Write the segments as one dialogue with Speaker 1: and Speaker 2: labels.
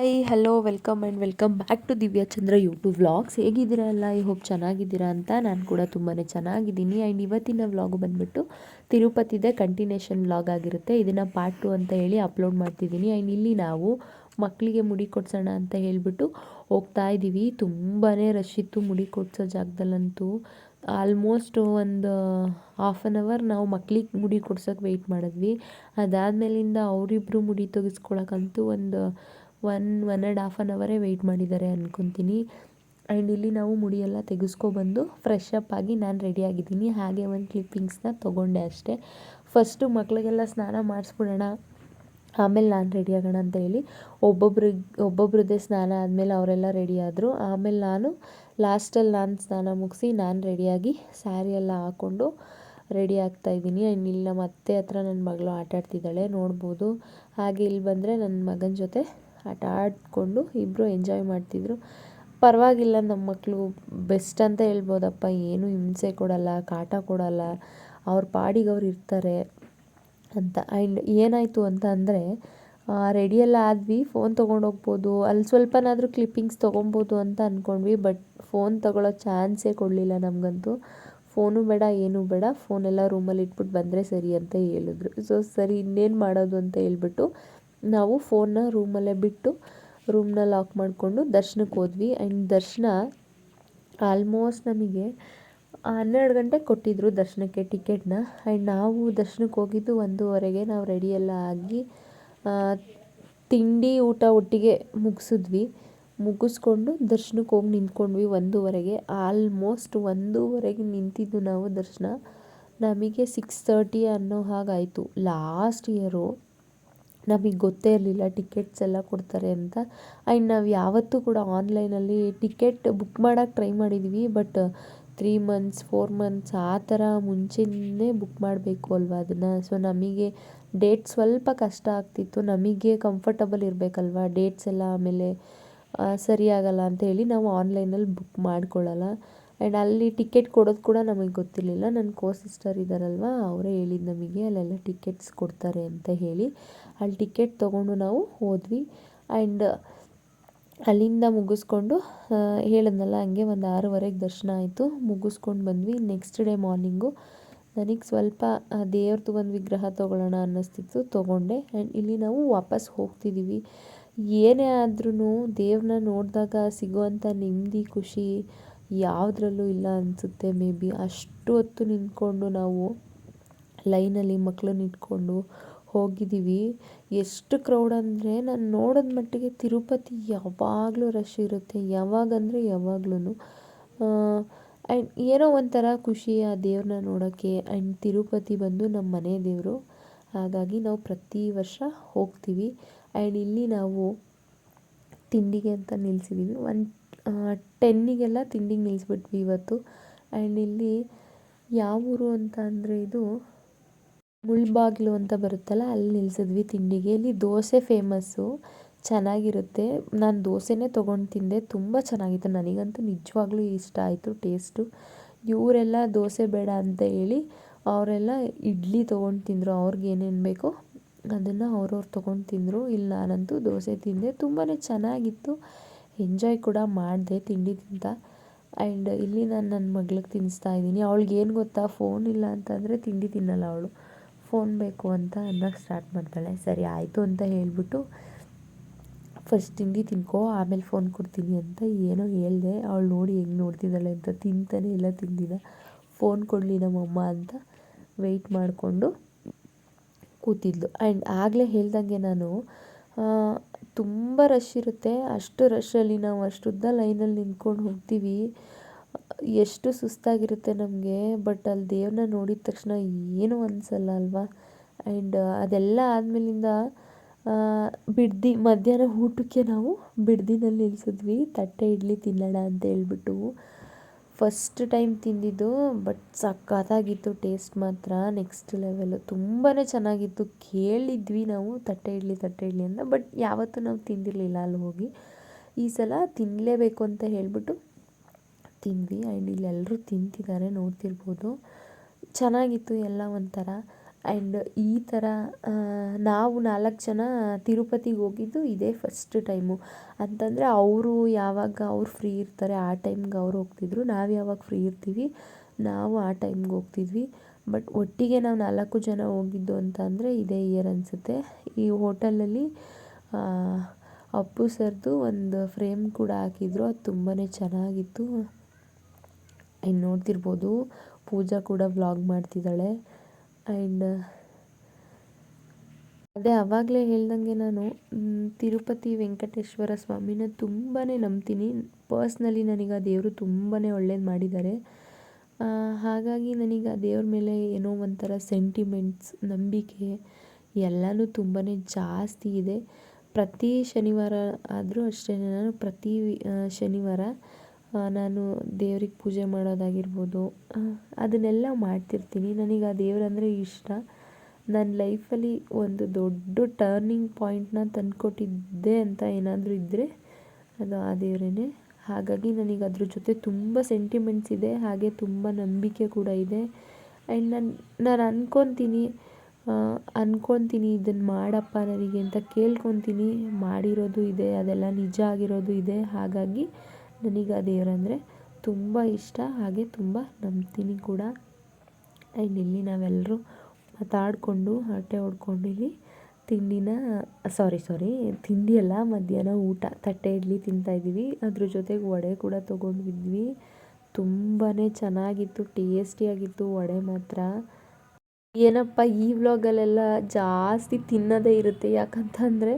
Speaker 1: Hi hello welcome back to Divya Chandra YouTube vlogs. ಹೇಗಿದ್ದೀರಾ ಎಲ್ಲ? I hope ಚೆನ್ನಾಗಿದ್ದೀರಾ ಅಂತ. ನಾನು ಕೂಡ ತುಂಬಾ ಚೆನ್ನಾಗಿದ್ದೀನಿ. ಆ್ಯಂಡ್ ಇವತ್ತಿನ ವ್ಲಾಗು ಬಂದುಬಿಟ್ಟು ತಿರುಪತಿದೆ ಕಂಟಿನ್ಯೂಷನ್ ವ್ಲಾಗ್ ಆಗಿರುತ್ತೆ. ಇದನ್ನು ಪಾರ್ಟ್ 2 ಅಂತ ಹೇಳಿ ಅಪ್ಲೋಡ್ ಮಾಡ್ತಿದ್ದೀನಿ. ಆ್ಯಂಡ್ ಇಲ್ಲಿ ನಾವು ಮಕ್ಕಳಿಗೆ ಮುಡಿ ಕೊಡ್ಸೋಣ ಅಂತ ಹೇಳಿಬಿಟ್ಟು ಹೋಗ್ತಾ ಇದ್ದೀವಿ. ತುಂಬಾ ರಶ್ ಇತ್ತು ಮುಡಿ ಕೊಡ್ಸೋ ಜಾಗದಲ್ಲಂತೂ. ಆಲ್ಮೋಸ್ಟ್ ಒಂದು ಹಾಫ್ ಆನ್ ಅವರ್ ನಾವು ಮಕ್ಳಿಗೆ ಮುಡಿ ಕೊಡ್ಸೋಕೆ ವೆಯ್ಟ್ ಮಾಡಿದ್ವಿ. ಅದಾದಮೇಲಿಂದ ಅವರಿಬ್ಬರು ಮುಡಿ ತೆಗೆಸ್ಕೊಳಕ್ಕಂತೂ ಒನ್ ಆ್ಯಂಡ್ ಹಾಫ್ ಆನ್ ಅವರೇ ವೆಯ್ಟ್ ಮಾಡಿದ್ದಾರೆ ಅಂದ್ಕೊತೀನಿ. ಆ್ಯಂಡ್ ಇಲ್ಲಿ ನಾವು ಮುಡಿಯೆಲ್ಲ ತೆಗೆಸ್ಕೊಬಂದು ಫ್ರೆಶ್ ಅಪ್ ಆಗಿ ನಾನು ರೆಡಿಯಾಗಿದ್ದೀನಿ. ಹಾಗೆ ಒಂದು ಕ್ಲಿಪ್ಪಿಂಗ್ಸ್ನ ತೊಗೊಂಡೆ ಅಷ್ಟೇ. ಮಕ್ಕಳಿಗೆಲ್ಲ ಸ್ನಾನ ಮಾಡಿಸ್ಬಿಡೋಣ, ಆಮೇಲೆ ನಾನು ರೆಡಿ ಆಗೋಣ ಅಂತ ಹೇಳಿ ಒಬ್ಬೊಬ್ರದ್ದೇ ಸ್ನಾನ ಆದಮೇಲೆ ಅವರೆಲ್ಲ ರೆಡಿ ಆದರು. ಆಮೇಲೆ ನಾನು ಲಾಸ್ಟಲ್ಲಿ ನಾನು ಸ್ನಾನ ಮುಗಿಸಿ ನಾನು ರೆಡಿಯಾಗಿ ಸ್ಯಾರಿ ಎಲ್ಲ ಹಾಕ್ಕೊಂಡು ರೆಡಿ ಆಗ್ತಾಯಿದ್ದೀನಿ. ಆ್ಯಂಡ್ ಇಲ್ಲಿ ನಮ್ಮ ಅತ್ತೆ ಹತ್ರ ನನ್ನ ಮಗಳು ಆಟ ಆಡ್ತಿದ್ದಾಳೆ, ನೋಡ್ಬೋದು. ಹಾಗೆ ಇಲ್ಲಿ ಬಂದರೆ ನನ್ನ ಮಗನ ಜೊತೆ ಆಟ ಆಡಿಕೊಂಡು ಇಬ್ಬರು ಎಂಜಾಯ್ ಮಾಡ್ತಿದ್ರು. ಪರವಾಗಿಲ್ಲ, ನಮ್ಮ ಮಕ್ಕಳು ಬೆಸ್ಟ್ ಅಂತ ಹೇಳ್ಬೋದಪ್ಪ. ಏನು ಹಿಂಸೆ ಕೊಡಲ್ಲ, ಕಾಟ ಕೊಡಲ್ಲ, ಅವ್ರ ಪಾಡಿಗೆ ಅವ್ರು ಇರ್ತಾರೆ ಅಂತ. ಆ್ಯಂಡ್ ಏನಾಯಿತು ಅಂತ ಅಂದರೆ ರೆಡಿಯೆಲ್ಲ ಆದ್ವಿ, ಫೋನ್ ತೊಗೊಂಡೋಗ್ಬೋದು, ಅಲ್ಲಿ ಸ್ವಲ್ಪನಾದರೂ ಕ್ಲಿಪ್ಪಿಂಗ್ಸ್ ತೊಗೊಬೋದು ಅಂತ ಅಂದ್ಕೊಂಡ್ವಿ. ಬಟ್ ಫೋನ್ ತೊಗೊಳ್ಳೋ ಚಾನ್ಸೇ ಕೊಡಲಿಲ್ಲ ನಮಗಂತೂ. ಫೋನು ಬೇಡ, ಏನೂ ಬೇಡ, ಫೋನೆಲ್ಲ ರೂಮಲ್ಲಿ ಇಟ್ಬಿಟ್ಟು ಬಂದರೆ ಸರಿ ಅಂತ ಹೇಳಿದ್ರು. ಸರಿ ಇನ್ನೇನು ಮಾಡೋದು ಅಂತ ಹೇಳ್ಬಿಟ್ಟು ನಾವು ಫೋನ್ನ ರೂಮಲ್ಲೇ ಬಿಟ್ಟು ರೂಮ್ನ ಲಾಕ್ ಮಾಡಿಕೊಂಡು ದರ್ಶನಕ್ಕೆ ಹೋದ್ವಿ. ಆ್ಯಂಡ್ ದರ್ಶನ ಆಲ್ಮೋಸ್ಟ್ ನಮಗೆ 12 ಗಂಟೆಗೆ ಕೊಟ್ಟಿದ್ದರು ದರ್ಶನಕ್ಕೆ ಟಿಕೆಟ್ನ. ಆ್ಯಂಡ್ ನಾವು ದರ್ಶನಕ್ಕೆ ಹೋಗಿದ್ದು 1:30ಗೆ. ನಾವು ರೆಡಿಯೆಲ್ಲ ಆಗಿ ತಿಂಡಿ ಊಟ ಒಟ್ಟಿಗೆ ಮುಗಿಸ್ಕೊಂಡು ದರ್ಶನಕ್ಕೆ ಹೋಗಿ ನಿಂತ್ಕೊಂಡ್ವಿ 1:30ಗೆ. ಆಲ್ಮೋಸ್ಟ್ 1:30ಗೆ ನಿಂತಿದ್ದು ನಾವು ದರ್ಶನ. ನಮಗೆ 6:30 ಅನ್ನೋ ಹಾಗಾಯಿತು. ಲಾಸ್ಟ್ ಇಯರು ನಮಗೆ ಗೊತ್ತೇ ಇರಲಿಲ್ಲ ಟಿಕೆಟ್ಸ್ ಎಲ್ಲ ಕೊಡ್ತಾರೆ ಅಂತ. ಆ್ಯಂಡ್ ನಾವು ಯಾವತ್ತೂ ಕೂಡ ಆನ್ಲೈನಲ್ಲಿ ಟಿಕೆಟ್ ಬುಕ್ ಮಾಡೋಕ್ಕೆ ಟ್ರೈ ಮಾಡಿದ್ವಿ. ಬಟ್ 3 months 4 months ಆ ಥರ ಮುಂಚೆನೇ ಬುಕ್ ಮಾಡಬೇಕು ಅಲ್ವಾ ಅದನ್ನು. ಸೊ ನಮಗೆ ಡೇಟ್ ಸ್ವಲ್ಪ ಕಷ್ಟ ಆಗ್ತಿತ್ತು. ನಮಗೆ ಕಂಫರ್ಟಬಲ್ ಇರಬೇಕಲ್ವ ಡೇಟ್ಸ್ ಎಲ್ಲ, ಆಮೇಲೆ ಸರಿಯಾಗಲ್ಲ ಅಂತ ಹೇಳಿ ನಾವು ಆನ್ಲೈನಲ್ಲಿ ಬುಕ್ ಮಾಡ್ಕೊಳ್ಳಲ್ಲ. ಆ್ಯಂಡ್ ಅಲ್ಲಿ ಟಿಕೆಟ್ ಕೊಡೋದು ಕೂಡ ನಮಗೆ ಗೊತ್ತಿರಲಿಲ್ಲ. ನನ್ನ ಸಿಸ್ಟರ್ ಇದ್ದಾರಲ್ವ, ಅವರೇ ಹೇಳಿದ್ದು ನಮಗೆ ಅಲ್ಲೆಲ್ಲ ಟಿಕೆಟ್ಸ್ ಕೊಡ್ತಾರೆ ಅಂತ ಹೇಳಿ. ಅಲ್ಲಿ ಟಿಕೆಟ್ ತೊಗೊಂಡು ನಾವು ಹೋದ್ವಿ. ಆ್ಯಂಡ್ ಅಲ್ಲಿಂದ ಮುಗಿಸ್ಕೊಂಡು ಹೇಳಿದ್ನಲ್ಲ ಹಂಗೆ ಒಂದು 6:30ಗೆ ದರ್ಶನ ಆಯಿತು, ಮುಗಿಸ್ಕೊಂಡು ಬಂದ್ವಿ. ನೆಕ್ಸ್ಟ್ ಡೇ ಮಾರ್ನಿಂಗು ನನಗೆ ಸ್ವಲ್ಪ ದೇವ್ರದ್ದು ಒಂದು ವಿಗ್ರಹ ತೊಗೊಳ್ಳೋಣ ಅನ್ನಿಸ್ತಿತ್ತು, ತೊಗೊಂಡೆ. ಆ್ಯಂಡ್ ಇಲ್ಲಿ ನಾವು ವಾಪಸ್ ಹೋಗ್ತಿದ್ದೀವಿ. ಏನೇ ಆದ್ರೂ ದೇವ್ರನ್ನ ನೋಡಿದಾಗ ಸಿಗುವಂಥ ನೆಮ್ಮದಿ ಖುಷಿ ಯಾವುದ್ರಲ್ಲೂ ಇಲ್ಲ ಅನಿಸುತ್ತೆ. ಮೇ ಬಿ ಅಷ್ಟು ಹೊತ್ತು ನಿಂತ್ಕೊಂಡು ನಾವು ಲೈನಲ್ಲಿ ಮಕ್ಕಳನ್ನ ಇಟ್ಕೊಂಡು ಹೋಗಿದ್ದೀವಿ. ಎಷ್ಟು ಕ್ರೌಡ್ ಅಂದರೆ ನಾನು ನೋಡೋದ ಮಟ್ಟಿಗೆ ತಿರುಪತಿ ಯಾವಾಗಲೂ ರಶ್ ಇರುತ್ತೆ, ಯಾವಾಗಂದರೆ ಯಾವಾಗ್ಲೂ. ಆ್ಯಂಡ್ ಏನೋ ಒಂಥರ ಖುಷಿ ಆ ದೇವ್ರನ್ನ ನೋಡೋಕ್ಕೆ. ಆ್ಯಂಡ್ ತಿರುಪತಿ ಬಂದು ನಮ್ಮ ಮನೆ ದೇವರು, ಹಾಗಾಗಿ ನಾವು ಪ್ರತಿ ವರ್ಷ ಹೋಗ್ತೀವಿ. ಆ್ಯಂಡ್ ಇಲ್ಲಿ ನಾವು ತಿಂಡಿಗೆ ಅಂತ ನಿಲ್ಲಿಸಿದ್ದೀವಿ. 10ಗೆಲ್ಲ ತಿಂಡಿಗೆ ನಿಲ್ಲಿಸ್ಬಿಟ್ವಿ ಇವತ್ತು. ಆ್ಯಂಡ್ ಇಲ್ಲಿ ಯಾವ ಊರು ಅಂತ ಅಂದರೆ ಇದು ಮುಳ್ಬಾಗಿಲು ಅಂತ ಬರುತ್ತಲ್ಲ, ಅಲ್ಲಿ ನಿಲ್ಲಿಸಿದ್ವಿ ತಿಂಡಿಗೆ. ಇಲ್ಲಿ ದೋಸೆ ಫೇಮಸ್ಸು, ಚೆನ್ನಾಗಿರುತ್ತೆ. ನಾನು ದೋಸೆನೇ ತೊಗೊಂಡು ತಿಂದೆ, ತುಂಬ ಚೆನ್ನಾಗಿತ್ತು. ನನಗಂತೂ ನಿಜವಾಗ್ಲೂ ಇಷ್ಟ ಆಯಿತು ಟೇಸ್ಟು. ಇವರೆಲ್ಲ ದೋಸೆ ಬೇಡ ಅಂತ ಹೇಳಿ ಅವರೆಲ್ಲ ಇಡ್ಲಿ ತೊಗೊಂಡು ತಿಂದರು. ಅವ್ರಿಗೆ ಏನೇನು ಬೇಕೋ ಅದನ್ನು ಅವ್ರವ್ರು ತೊಗೊಂಡು ತಿಂದರು. ಇಲ್ಲಿ ನಾನಂತೂ ದೋಸೆ ತಿಂದೆ, ತುಂಬಾ ಚೆನ್ನಾಗಿತ್ತು. ಎಂಜಾಯ್ ಕೂಡ ಮಾಡಿದೆ ತಿಂಡಿ ತಿಂತ. ಆ್ಯಂಡ್ ಇಲ್ಲಿ ನಾನು ನನ್ನ ಮಗಳಿಗೆ ತಿನ್ನಿಸ್ತಾ ಇದ್ದೀನಿ. ಅವಳಿಗೆ ಏನು ಗೊತ್ತಾ, ಫೋನ್ ಇಲ್ಲ ಅಂತಂದರೆ ತಿಂಡಿ ತಿನ್ನಲ್ಲ ಅವಳು. ಫೋನ್ ಬೇಕು ಅಂತ ಅನ್ನೋಕ್ಕೆ ಸ್ಟಾರ್ಟ್ ಮಾಡ್ತಾಳೆ. ಸರಿ ಆಯಿತು ಅಂತ ಹೇಳಿಬಿಟ್ಟು ಫಸ್ಟ್ ತಿಂಡಿ ತಿನ್ಕೋ, ಆಮೇಲೆ ಫೋನ್ ಕೊಡ್ತೀನಿ ಅಂತ ಏನೋ ಹೇಳಿದೆ. ಅವಳು ನೋಡಿ ಹೆಂಗೆ ನೋಡ್ತಿದ್ದಾಳೆ ಅಂತ, ತಿಂತಾನೆ ಇಲ್ಲ ತಿಂದಿಲ್ಲ. ಫೋನ್ ಕೊಡಲಿ ನಮ್ಮಮ್ಮ ಅಂತ ವೆಯ್ಟ್ ಮಾಡಿಕೊಂಡು ಕೂತಿದ್ಲು. ಆ್ಯಂಡ್ ಆಗಲೇ ಹೇಳ್ದಂಗೆ ನಾನು ತುಂಬ ರಶ್ ಇರುತ್ತೆ. ಅಷ್ಟು ರಶ್ಶಲ್ಲಿ ನಾವು ಅಷ್ಟುದ್ದ ಲೈನಲ್ಲಿ ನಿಂತ್ಕೊಂಡು ಹೋಗ್ತೀವಿ. ಎಷ್ಟು ಸುಸ್ತಾಗಿರುತ್ತೆ ನಮಗೆ. ಬಟ್ ಅಲ್ಲಿ ದೇವ್ರನ್ನ ನೋಡಿದ ತಕ್ಷಣ ಏನೂ ಅನಿಸಲ್ಲ ಅಲ್ವಾ. ಆ್ಯಂಡ್ ಅದೆಲ್ಲ ಆದಮೇಲಿಂದ ಮಧ್ಯಾಹ್ನ ಊಟಕ್ಕೆ ನಾವು ಬಿಡದಿನಲ್ಲಿ ನಿಲ್ಲಿಸಿದ್ವಿ, ತಟ್ಟೆ ಇಡ್ಲಿ ತಿನ್ನೋಣ ಅಂತ ಹೇಳ್ಬಿಟ್ಟು. ಫಸ್ಟ್ ಟೈಮ್ ತಿಂದಿದ್ದು, ಬಟ್ ಸಖತ್ತಾಗಿತ್ತು ಟೇಸ್ಟ್ ಮಾತ್ರ ನೆಕ್ಸ್ಟ್ ಲೆವೆಲು. ತುಂಬಾ ಚೆನ್ನಾಗಿತ್ತು. ಕೇಳಿದ್ವಿ ನಾವು ತಟ್ಟೆ ಇಡ್ಲಿ ಅಂತ, ಬಟ್ ಯಾವತ್ತೂ ನಾವು ತಿಂದಿರಲಿಲ್ಲ ಅಲ್ಲಿ ಹೋಗಿ. ಈ ಸಲ ತಿನ್ನಲೇಬೇಕು ಅಂತ ಹೇಳಿಬಿಟ್ಟು ತಿಂದ್ವಿ. ಆ್ಯಂಡ್ ಇಲ್ಲಿ ಎಲ್ಲರೂ ತಿಂತಿದ್ದಾರೆ, ನೋಡ್ತಿರ್ಬೋದು. ಚೆನ್ನಾಗಿತ್ತು ಎಲ್ಲ ಒಂಥರ. ಆ್ಯಂಡ್ ಈ ಥರ ನಾವು 4 ಜನ ತಿರುಪತಿಗೆ ಹೋಗಿದ್ದು ಇದೇ ಫಸ್ಟ್ ಟೈಮು. ಅಂತಂದರೆ ಅವರು ಯಾವಾಗ ಅವ್ರು ಫ್ರೀ ಇರ್ತಾರೆ ಆ ಟೈಮ್ಗೆ ಅವ್ರು ಹೋಗ್ತಿದ್ರು, ನಾವು ಯಾವಾಗ ಫ್ರೀ ಇರ್ತೀವಿ ನಾವು ಆ ಟೈಮ್ಗೆ ಹೋಗ್ತಿದ್ವಿ. ಬಟ್ ಒಟ್ಟಿಗೆ ನಾವು 4 ಜನ ಹೋಗಿದ್ದು ಅಂತ ಅಂದರೆ ಇದೇ ಇಯರ್ ಅನಿಸುತ್ತೆ. ಈ ಹೋಟೆಲಲ್ಲಿ ಅಪ್ಪು ಸರ್ದು ಒಂದು ಫ್ರೇಮ್ ಕೂಡ ಹಾಕಿದ್ರು, ಅದು ತುಂಬಾ ಚೆನ್ನಾಗಿತ್ತು. ಇನ್ನು ನೋಡ್ತಿರ್ಬೋದು ಪೂಜಾ ಕೂಡ ವ್ಲಾಗ್ ಮಾಡ್ತಿದ್ದಾಳೆ. ಆ್ಯಂಡ್ ಅದೇ ಆವಾಗಲೇ ಹೇಳ್ದಂಗೆ ನಾನು ತಿರುಪತಿ ವೆಂಕಟೇಶ್ವರ ಸ್ವಾಮಿನ ತುಂಬಾ ನಂಬ್ತೀನಿ. ಪರ್ಸ್ನಲಿ ನನಗೆ ಆ ದೇವರು ತುಂಬಾ ಒಳ್ಳೇದು ಮಾಡಿದ್ದಾರೆ. ಹಾಗಾಗಿ ನನಗೆ ಆ ದೇವ್ರ ಮೇಲೆ ಏನೋ ಒಂಥರ ಸೆಂಟಿಮೆಂಟ್ಸ್, ನಂಬಿಕೆ ಎಲ್ಲನೂ ತುಂಬಾ ಜಾಸ್ತಿ ಇದೆ. ಪ್ರತಿ ಶನಿವಾರ ಆದರೂ ಅಷ್ಟೇ, ನಾನು ಪ್ರತಿ ಶನಿವಾರ ನಾನು ದೇವ್ರಿಗೆ ಪೂಜೆ ಮಾಡೋದಾಗಿರ್ಬೋದು ಅದನ್ನೆಲ್ಲ ಮಾಡ್ತಿರ್ತೀನಿ. ನನಗೆ ಆ ದೇವರಂದರೆ ಇಷ್ಟ. ನನ್ನ ಲೈಫಲ್ಲಿ ಒಂದು ದೊಡ್ಡ ಟರ್ನಿಂಗ್ ಪಾಯಿಂಟ್ನ ತಂದುಕೊಟ್ಟಿದ್ದೆ ಅಂತ ಏನಾದರೂ ಇದ್ದರೆ ಅದು ಆ ದೇವರೇ. ಹಾಗಾಗಿ ನನಗೆ ಅದ್ರ ಜೊತೆ ತುಂಬ ಸೆಂಟಿಮೆಂಟ್ಸ್ ಇದೆ, ಹಾಗೆ ತುಂಬ ನಂಬಿಕೆ ಕೂಡ ಇದೆ. ಆ್ಯಂಡ್ ನಾನು ಅನ್ಕೊತೀನಿ ಇದನ್ನು ಮಾಡಪ್ಪ ನನಗೆ ಅಂತ ಕೇಳ್ಕೊತೀನಿ. ಮಾಡಿರೋದು ಇದೆ, ಅದೆಲ್ಲ ನಿಜ ಆಗಿರೋದು ಇದೆ. ಹಾಗಾಗಿ ನನಗೆ ಆ ದೇವರಂದರೆ ತುಂಬ ಇಷ್ಟ, ಹಾಗೆ ತುಂಬ ನಂಬ್ತೀನಿ ಕೂಡ. ಆ್ಯಂಡ್ ಇಲ್ಲಿ ನಾವೆಲ್ಲರೂ ಮಾತಾಡಿಕೊಂಡು ಹರಟೆ ಹೊಡ್ಕೊಂಡು ಇಲ್ಲಿ ತಿಂಡಿ ಅಲ್ಲ, ಮಧ್ಯಾಹ್ನ ಊಟ ತಟ್ಟೆ ಇಡ್ಲಿ ತಿಂತಾಯಿದ್ದೀವಿ. ಅದ್ರ ಜೊತೆಗೆ ವಡೆ ಕೂಡ ತೊಗೊಂಡಿದ್ವಿ. ತುಂಬಾ ಚೆನ್ನಾಗಿತ್ತು, ಟೇಸ್ಟಿಯಾಗಿತ್ತು ವಡೆ ಮಾತ್ರ. ಏನಪ್ಪ ಈ ವ್ಲಾಗಲ್ಲೆಲ್ಲ ಜಾಸ್ತಿ ತಿನ್ನೋದೇ ಇರುತ್ತೆ, ಯಾಕಂತಂದರೆ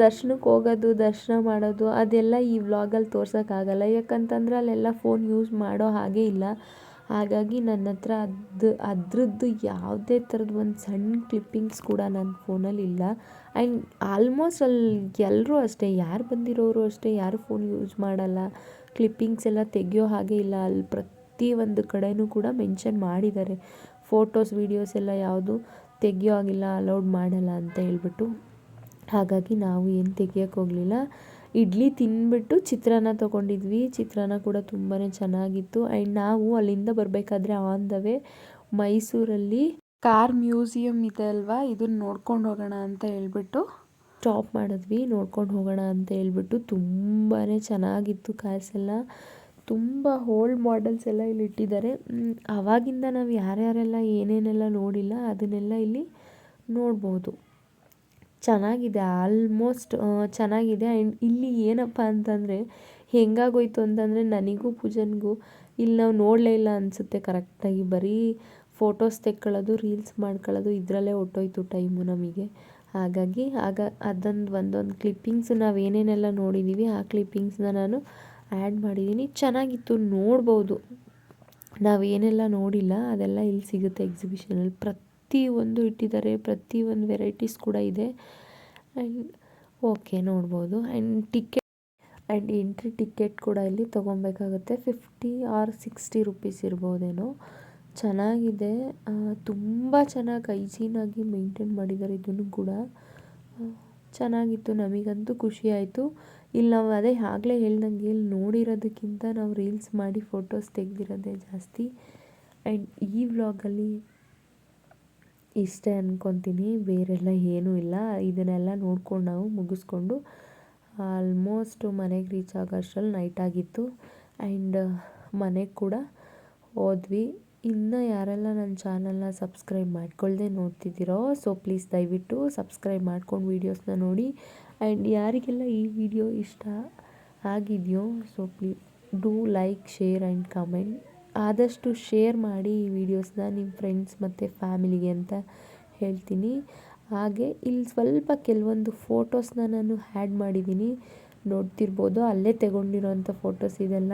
Speaker 1: ದರ್ಶನಕ್ಕೆ ಹೋಗೋದು, ದರ್ಶನ ಮಾಡೋದು ಅದೆಲ್ಲ ಈ ವ್ಲಾಗಲ್ಲಿ ತೋರ್ಸೋಕ್ಕಾಗಲ್ಲ. ಯಾಕಂತಂದರೆ ಅಲ್ಲೆಲ್ಲ ಫೋನ್ ಯೂಸ್ ಮಾಡೋ ಹಾಗೆ ಇಲ್ಲ. ಹಾಗಾಗಿ ನನ್ನ ಹತ್ರ ಅದ್ರದ್ದು ಯಾವುದೇ ಥರದ್ದು ಒಂದು ಸಣ್ಣ ಕ್ಲಿಪ್ಪಿಂಗ್ಸ್ ಕೂಡ ನನ್ನ ಫೋನಲ್ಲಿ ಇಲ್ಲ. ಆ್ಯಂಡ್ ಆಲ್ಮೋಸ್ಟ್ ಅಲ್ಲಿ ಎಲ್ಲರೂ ಅಷ್ಟೇ, ಯಾರು ಬಂದಿರೋರು ಅಷ್ಟೇ, ಯಾರು ಫೋನ್ ಯೂಸ್ ಮಾಡಲ್ಲ. ಕ್ಲಿಪ್ಪಿಂಗ್ಸ್ ಎಲ್ಲ ತೆಗೆಯೋ ಹಾಗೆ ಇಲ್ಲ. ಅಲ್ಲಿ ಪ್ರತಿಯೊಂದು ಕಡೆಯೂ ಕೂಡ ಮೆನ್ಷನ್ ಮಾಡಿದ್ದಾರೆ, ಫೋಟೋಸ್ ವೀಡಿಯೋಸ್ ಎಲ್ಲ ಯಾವುದು ತೆಗೆಯೋ ಹಾಗಿಲ್ಲ, ಅಲೌಡ್ ಮಾಡಲ್ಲ ಅಂತ ಹೇಳ್ಬಿಟ್ಟು. ಹಾಗಾಗಿ ನಾವು ಏನು ತೆಗಿಯೋಕ್ಕೆ ಹೋಗಲಿಲ್ಲ. ಇಡ್ಲಿ ತಿಂದ್ಬಿಟ್ಟು ಚಿತ್ರಾನ್ನ ತೊಗೊಂಡಿದ್ವಿ. ಚಿತ್ರಾನ್ನ ಕೂಡ ತುಂಬಾ ಚೆನ್ನಾಗಿತ್ತು. ಆ್ಯಂಡ್ ನಾವು ಅಲ್ಲಿಂದ ಬರಬೇಕಾದ್ರೆ ಆನ್ ದ ವೇ ಮೈಸೂರಲ್ಲಿ ಕಾರ್ ಮ್ಯೂಸಿಯಂ ಇದೆ ಅಲ್ವಾ, ಇದನ್ನು ನೋಡ್ಕೊಂಡು ಹೋಗೋಣ ಅಂತ ಹೇಳ್ಬಿಟ್ಟು ಸ್ಟಾಪ್ ಮಾಡಿದ್ವಿ. ನೋಡ್ಕೊಂಡು ಹೋಗೋಣ ಅಂತ ಹೇಳ್ಬಿಟ್ಟು ತುಂಬಾ ಚೆನ್ನಾಗಿತ್ತು. ಕಾರ್ಸ್ ಎಲ್ಲ ತುಂಬ ಓಲ್ಡ್ ಮಾಡೆಲ್ಸ್ ಎಲ್ಲ ಇಲ್ಲಿ ಇಟ್ಟಿದ್ದಾರೆ. ಆವಾಗಿಂದ ನಾವು ಯಾರ್ಯಾರೆಲ್ಲ ಏನೇನೆಲ್ಲ ನೋಡಿಲ್ಲ ಅದನ್ನೆಲ್ಲ ಇಲ್ಲಿ ನೋಡ್ಬೋದು. ಚೆನ್ನಾಗಿದೆ, ಆಲ್ಮೋಸ್ಟ್ ಚೆನ್ನಾಗಿದೆ. ಆ್ಯಂಡ್ ಇಲ್ಲಿ ಏನಪ್ಪ ಅಂತಂದರೆ ಹೆಂಗಾಗೋಯ್ತು ಅಂತಂದರೆ ನನಗೂ ಪೂಜನ್ಗೂ ಇಲ್ಲಿ ನಾವು ನೋಡಲೇ ಇಲ್ಲ ಅನಿಸುತ್ತೆ ಕರೆಕ್ಟಾಗಿ. ಬರೀ ಫೋಟೋಸ್ ತೆಕ್ಕೊಳ್ಳೋದು, ರೀಲ್ಸ್ ಮಾಡ್ಕೊಳ್ಳೋದು ಇದರಲ್ಲೇ ಹೊಟ್ಟೋಯ್ತು ಟೈಮು ನಮಗೆ. ಹಾಗಾಗಿ ಒಂದೊಂದು ಕ್ಲಿಪ್ಪಿಂಗ್ಸ್ ನಾವು ಏನೇನೆಲ್ಲ ನೋಡಿದ್ದೀವಿ ಆ ಕ್ಲಿಪ್ಪಿಂಗ್ಸ್ನ ನಾನು ಆ್ಯಡ್ ಮಾಡಿದ್ದೀನಿ. ಚೆನ್ನಾಗಿತ್ತು, ನೋಡ್ಬೋದು. ನಾವೇನೆಲ್ಲ ನೋಡಿಲ್ಲ ಅದೆಲ್ಲ ಇಲ್ಲಿ ಸಿಗುತ್ತೆ ಎಕ್ಸಿಬಿಷನಲ್ಲಿ. ಪ್ರತಿಯೊಂದು ಇಟ್ಟಿದ್ದಾರೆ, ಪ್ರತಿಯೊಂದು ವೆರೈಟೀಸ್ ಕೂಡ ಇದೆ. ಆ್ಯಂಡ್ ಓಕೆ ನೋಡ್ಬೋದು. ಆ್ಯಂಡ್ ಎಂಟ್ರಿ ಟಿಕೆಟ್ ಕೂಡ ಇಲ್ಲಿ ತೊಗೊಬೇಕಾಗುತ್ತೆ. 50 ಆರ್ 60 ರುಪೀಸ್ ಇರ್ಬೋದೇನೋ. ಚೆನ್ನಾಗಿದೆ, ತುಂಬ ಚೆನ್ನಾಗಿ ಹೈಜೀನಾಗಿ ಮೇಂಟೈನ್ ಮಾಡಿದ್ದಾರೆ ಇದನ್ನು ಕೂಡ. ಚೆನ್ನಾಗಿತ್ತು, ನಮಗಂತೂ ಖುಷಿ ಆಯಿತು. ಇಲ್ಲಿ ನಾವು ಅದೇ ಆಗಲೇ ಹೇಳ್ದಂಗೆ ಇಲ್ಲಿ ನೋಡಿರೋದಕ್ಕಿಂತ ನಾವು ರೀಲ್ಸ್ ಮಾಡಿ ಫೋಟೋಸ್ ತೆಗೆದಿರೋದೇ ಜಾಸ್ತಿ. ಆ್ಯಂಡ್ ಈ ವ್ಲಾಗಲ್ಲಿ ಇಷ್ಟೇ ಅಂದ್ಕೊತೀನಿ, ಬೇರೆಲ್ಲ ಏನೂ ಇಲ್ಲ. ಇದನ್ನೆಲ್ಲ ನೋಡ್ಕೊಂಡು ನಾವು ಮುಗಿಸ್ಕೊಂಡು ಆಲ್ಮೋಸ್ಟ್ ಮನೆಗೆ ರೀಚ್ ಆಗೋ ಅಷ್ಟರಲ್ಲಿ ನೈಟ್ ಆಗಿತ್ತು. ಆ್ಯಂಡ್ ಮನೆಗೆ ಕೂಡ ಹೋದ್ವಿ. ಇನ್ನು ಯಾರೆಲ್ಲ ನನ್ನ ಚಾನಲ್ನ ಸಬ್ಸ್ಕ್ರೈಬ್ ಮಾಡ್ಕೊಳ್ಳದೆ ನೋಡ್ತಿದ್ದೀರೋ ಸೊ ಪ್ಲೀಸ್ ದಯವಿಟ್ಟು ಸಬ್ಸ್ಕ್ರೈಬ್ ಮಾಡ್ಕೊಂಡು ವೀಡಿಯೋಸ್ನ ನೋಡಿ. ಆ್ಯಂಡ್ ಯಾರಿಗೆಲ್ಲ ಈ ವಿಡಿಯೋ ಇಷ್ಟ ಆಗಿದೆಯೋ so please do like, share and comment. ಆದಷ್ಟು ಶೇರ್ ಮಾಡಿ ಈ ವಿಡಿಯೋಸ್ನ ನಿಮ್ಮ ಫ್ರೆಂಡ್ಸ್ ಮತ್ತು ಫ್ಯಾಮಿಲಿಗೆ ಅಂತ ಹೇಳ್ತೀನಿ. ಹಾಗೆ ಇಲ್ಲಿ ಸ್ವಲ್ಪ ಕೆಲವೊಂದು ಫೋಟೋಸ್ನ ನಾನು ಆ್ಯಡ್ ಮಾಡಿದ್ದೀನಿ, ನೋಡ್ತಿರ್ಬೋದು. ಅಲ್ಲೇ ತಗೊಂಡಿರೋಂಥ ಫೋಟೋಸ್ ಇದೆಲ್ಲ.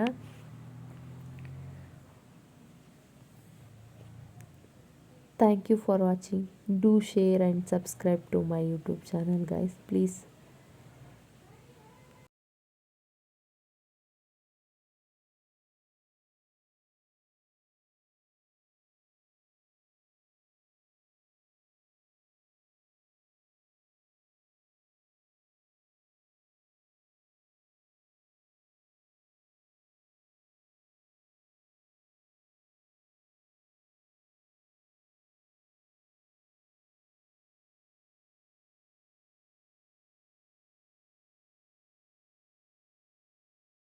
Speaker 1: Thank you for watching. Do share and subscribe to my YouTube channel guys, please.